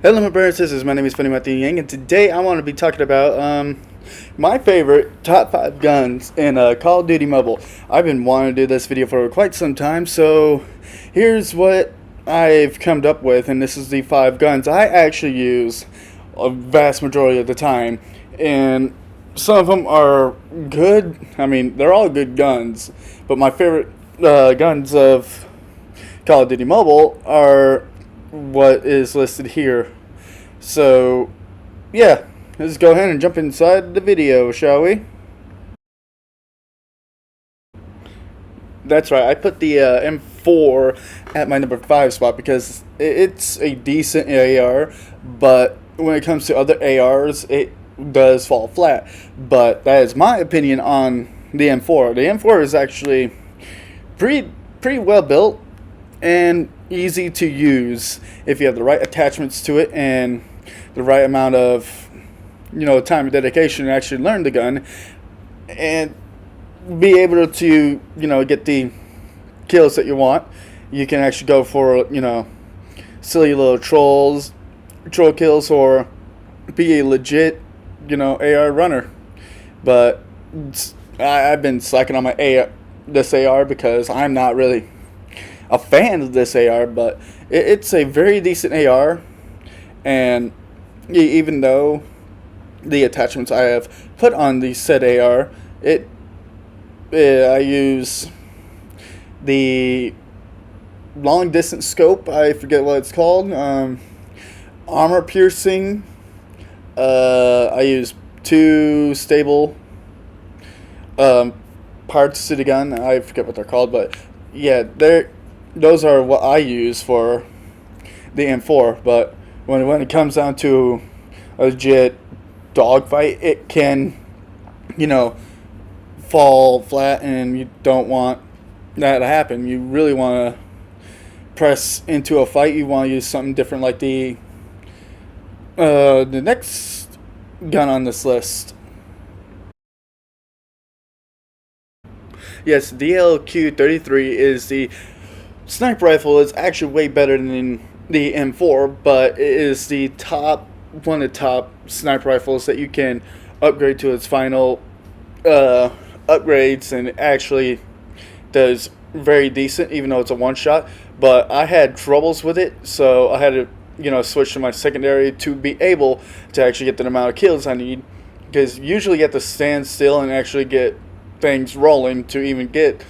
Hello my brothers and sisters, my name is Funny Matthew Yang, and today I want to be talking about my favorite top 5 guns in Call of Duty Mobile. I've been wanting to do this video for quite some time, so here's what I've come up with, and this is the 5 guns I actually use a vast majority of the time, and some of them are good. I mean, they're all good guns, but my favorite guns of Call of Duty Mobile are what is listed here. So yeah, let's go ahead and jump inside the video, shall we? That's right, I put the M4 at my number 5 spot because it's a decent AR, but when it comes to other ARs, it does fall flat. But that is my opinion on the M4. The M4 is actually pretty well built and easy to use if you have the right attachments to it and the right amount of time and dedication to actually learn the gun and be able to get the kills that you want. You can actually go for silly little troll kills or be a legit AR runner. But I've been slacking on my this AR because I'm not really a fan of this AR, but it's a very decent AR, and even though the attachments I have put on the said AR, I use the long distance scope. I forget what it's called. Armor piercing. I use 2 stable parts to the gun. I forget what they're called, but yeah, those are what I use for the M4. But when it comes down to a legit dogfight, it can fall flat, and you don't want that to happen. You really want to press into a fight. You want to use something different, like the next gun on this list. Yes, the LOUOUT is the sniper rifle. It's actually way better than the M4, but it is one of the top sniper rifles that you can upgrade to its final upgrades, and it actually does very decent, even though it's a one-shot. But I had troubles with it, so I had to switch to my secondary to be able to actually get the amount of kills I need, because usually you have to stand still and actually get things rolling to even get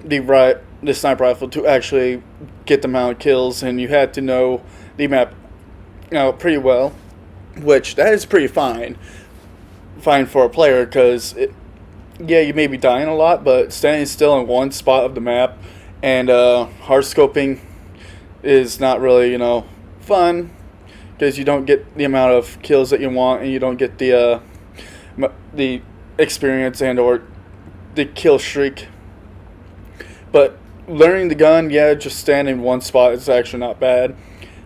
the sniper rifle to actually get the amount of kills, and you had to know the map pretty well, which that is pretty fine for a player, because you may be dying a lot, but standing still in one spot of the map and hard scoping is not really fun, because you don't get the amount of kills that you want, and you don't get the experience and or the kill streak. But learning the gun, just standing in one spot is actually not bad,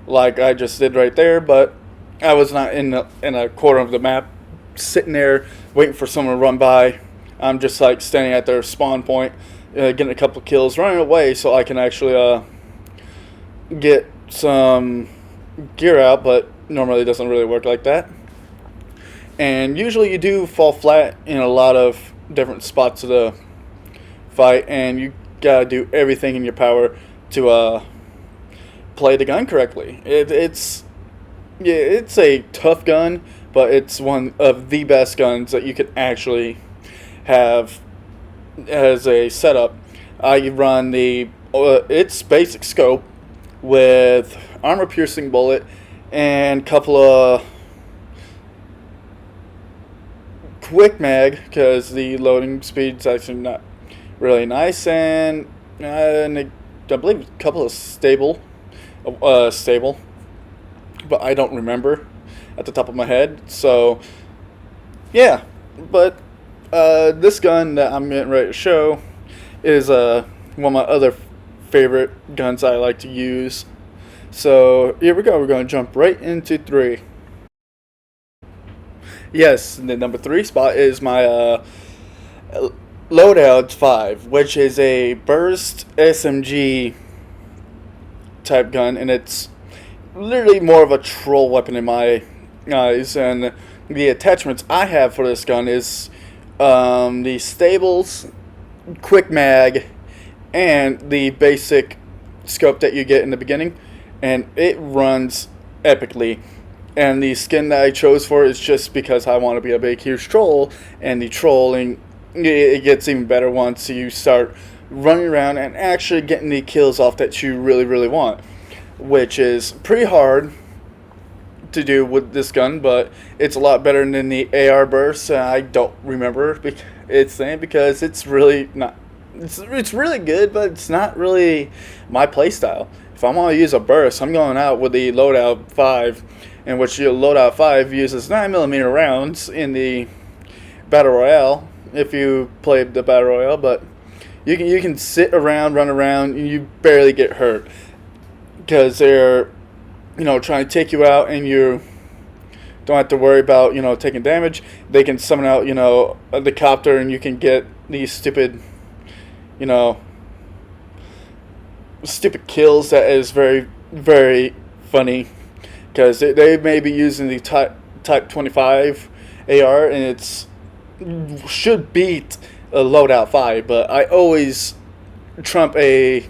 like I just did right there. But I was not in a corner of the map sitting there waiting for someone to run by. I'm just like standing at their spawn point, getting a couple kills, running away so I can actually get some gear out. But normally it doesn't really work like that, and usually you do fall flat in a lot of different spots of the fight, and you gotta do everything in your power to play the gun correctly. It's a tough gun, but it's one of the best guns that you could actually have as a setup. I run its basic scope with armor piercing bullet and couple of quick mag, because the loading speed's actually not really nice, and I believe a couple of stable, but I don't remember at the top of my head. So yeah, but this gun that I'm getting ready to show is one of my other favorite guns I like to use. So here we go. We're going to jump right into 3. Yes, the number 3 spot is my LOUOUT 5, which is a burst SMG type gun, and it's literally more of a troll weapon in my eyes. And the attachments I have for this gun is the stables, quick mag, and the basic scope that you get in the beginning, and it runs epically. And the skin that I chose for is just because I want to be a big huge troll, and the trolling, it gets even better once you start running around and actually getting the kills off that you really really want, which is pretty hard to do with this gun, but it's a lot better than the AR burst. I don't remember its name because it's really not. It's really good, but it's not really my playstyle. If I want to use a burst, I'm going out with the LOUOUT 5, in which the LOUOUT 5 uses 9mm rounds in the Battle Royale, if you play the Battle Royale, but you can sit around, run around, and you barely get hurt because they're trying to take you out, and you don't have to worry about taking damage. They can summon out the copter, and you can get these you know stupid kills that is very very funny because they may be using the type 25 AR, and it's should beat a LOUOUT 5, but I always trump a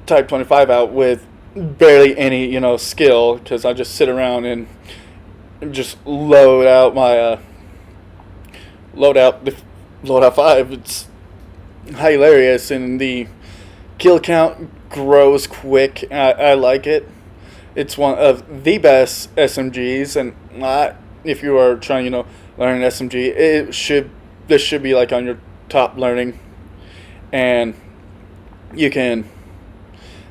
type 25 out with barely any skill, because I just sit around and just load out my LOUOUT 5. It's hilarious, and the kill count grows quick. I like it. It's one of the best SMGs, and if you are trying learn an SMG, this should be like on your top learning, and you can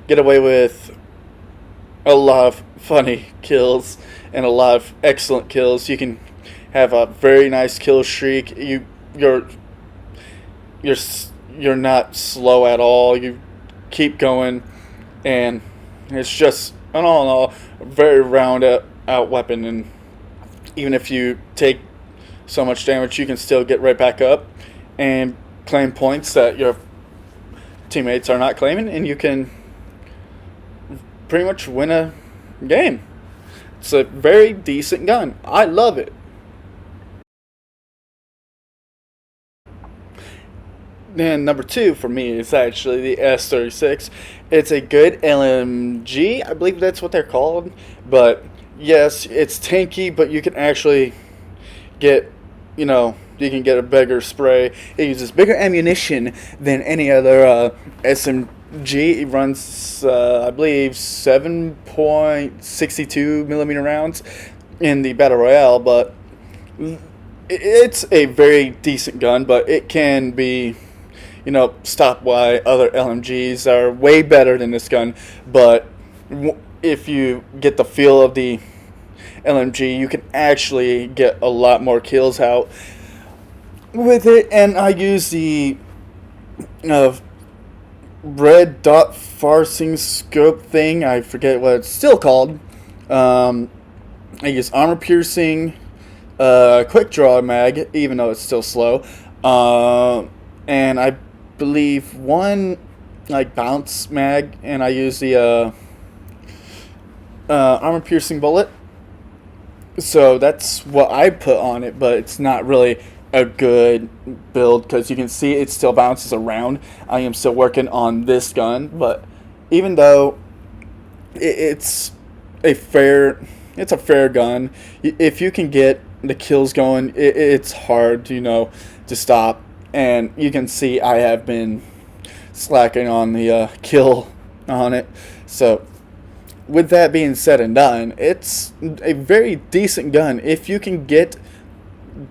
get away with a lot of funny kills and a lot of excellent kills. You can have a very nice kill streak. You're not slow at all. You keep going, and it's just an all in all a very round out weapon. And even if you take so much damage, you can still get right back up and claim points that your teammates are not claiming, and you can pretty much win a game. It's a very decent gun. I love it. And number 2 for me is actually the S36. It's a good LMG, I believe that's what they're called. But yes, it's tanky, but you can actually get, you can get a bigger spray. It uses bigger ammunition than any other SMG. It runs, I believe, 7.62mm rounds in the Battle Royale, but it's a very decent gun, but it can be stopped by other LMGs that are way better than this gun. But if you get the feel of the LMG, you can actually get a lot more kills out with it. And I use the red dot farcing scope thing. I forget what it's still called. I use armor piercing, quick draw mag, even though it's still slow, and I believe one like bounce mag, and I use the armor piercing bullet. So that's what I put on it, but it's not really a good build because you can see it still bounces around. I am still working on this gun, but even though it's a fair gun, if you can get the kills going, it's hard to stop. And you can see I have been slacking on the kill on it. So with that being said and done, it's a very decent gun. If you can get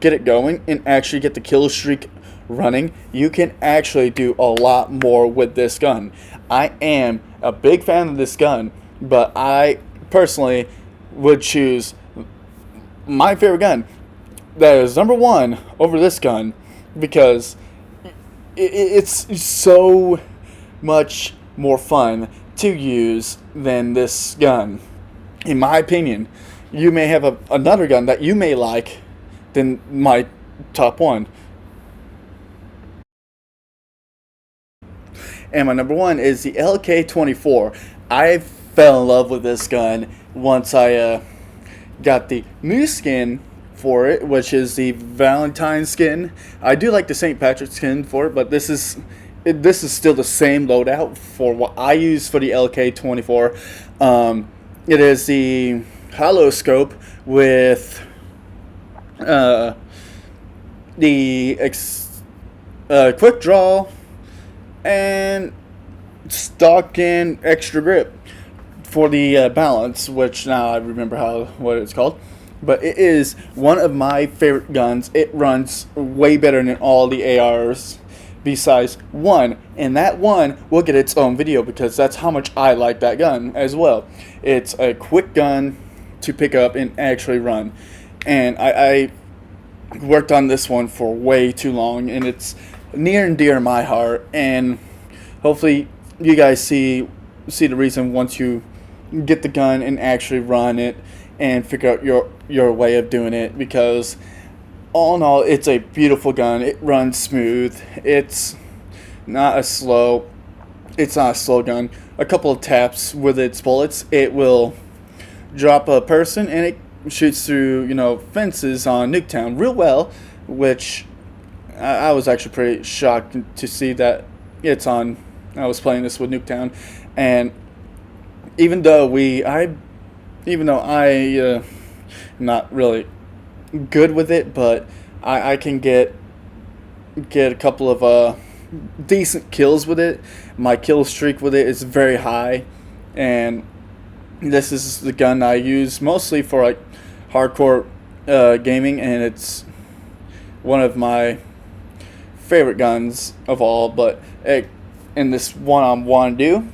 it going and actually get the kill streak running, you can actually do a lot more with this gun. I am a big fan of this gun, but I personally would choose my favorite gun that is number 1 over this gun, because it's so much more fun to use than this gun. In my opinion, you may have another gun that you may like than my top 1. And my number 1 is the LK24. I've fell in love with this gun once I got the new skin for it, which is the Valentine skin. I do like the St. Patrick's skin for it, but this is still the same loadout for what I use for the LK24. It is the hollow scope with the quick draw and stock and extra grip for the balance, which now I remember what it's called. But it is one of my favorite guns. It runs way better than all the ARs besides one, and that one will get its own video because that's how much I like that gun as well. It's a quick gun to pick up and actually run, and I worked on this one for way too long, and it's near and dear to my heart, and hopefully you guys see the reason once you get the gun and actually run it and figure out your way of doing it, because all in all, it's a beautiful gun. It runs smooth. It's not a slow gun. A couple of taps with its bullets, it will drop a person, and it shoots through, fences on Nuketown real well, which I was actually pretty shocked to see that it's on. I was playing this with Nuketown, and even though I not really good with it, but I can get a couple of decent kills with it. My kill streak with it is very high, and this is the gun I use mostly for like hardcore gaming, and it's one of my favorite guns of all. But in this one I want to do,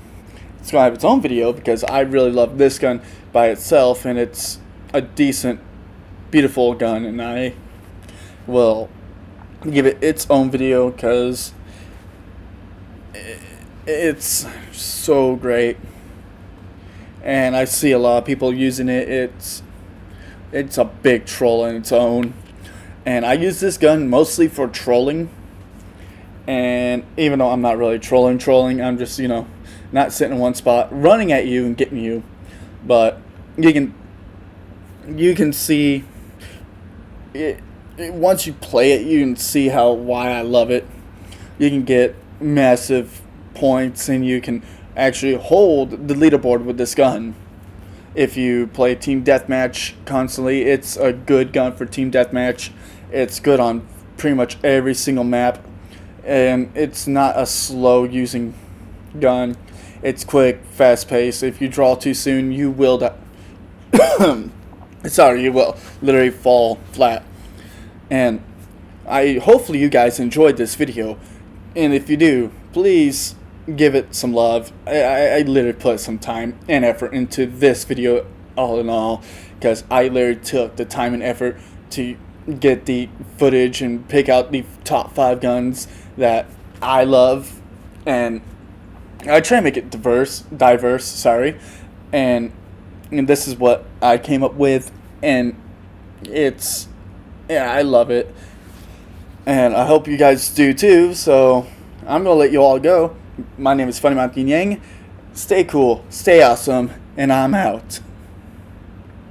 it's gonna have its own video because I really love this gun by itself, and it's a decent, beautiful gun, and I will give it its own video because it's so great, and I see a lot of people using it. It's a big troll in its own, and I use this gun mostly for trolling. And even though I'm not really trolling, I'm just not sitting in one spot running at you and getting you, but you can see it once you play it. You can see why I love it. You can get massive points, and you can actually hold the leaderboard with this gun. If you play team deathmatch constantly, it's a good gun for team deathmatch. It's good on pretty much every single map, and it's not a slow using gun. It's quick, fast paced. If you draw too soon, you will you will literally fall flat. And hopefully you guys enjoyed this video, and if you do, please give it some love. I literally put some time and effort into this video, all in all, because I literally took the time and effort to get the footage and pick out the top 5 guns that I love, and I try to make it diverse, and this is what I came up with, and I love it, and I hope you guys do too. So I'm gonna let you all go. My name is Funny Mountain Yang. Stay cool, stay awesome, and I'm out.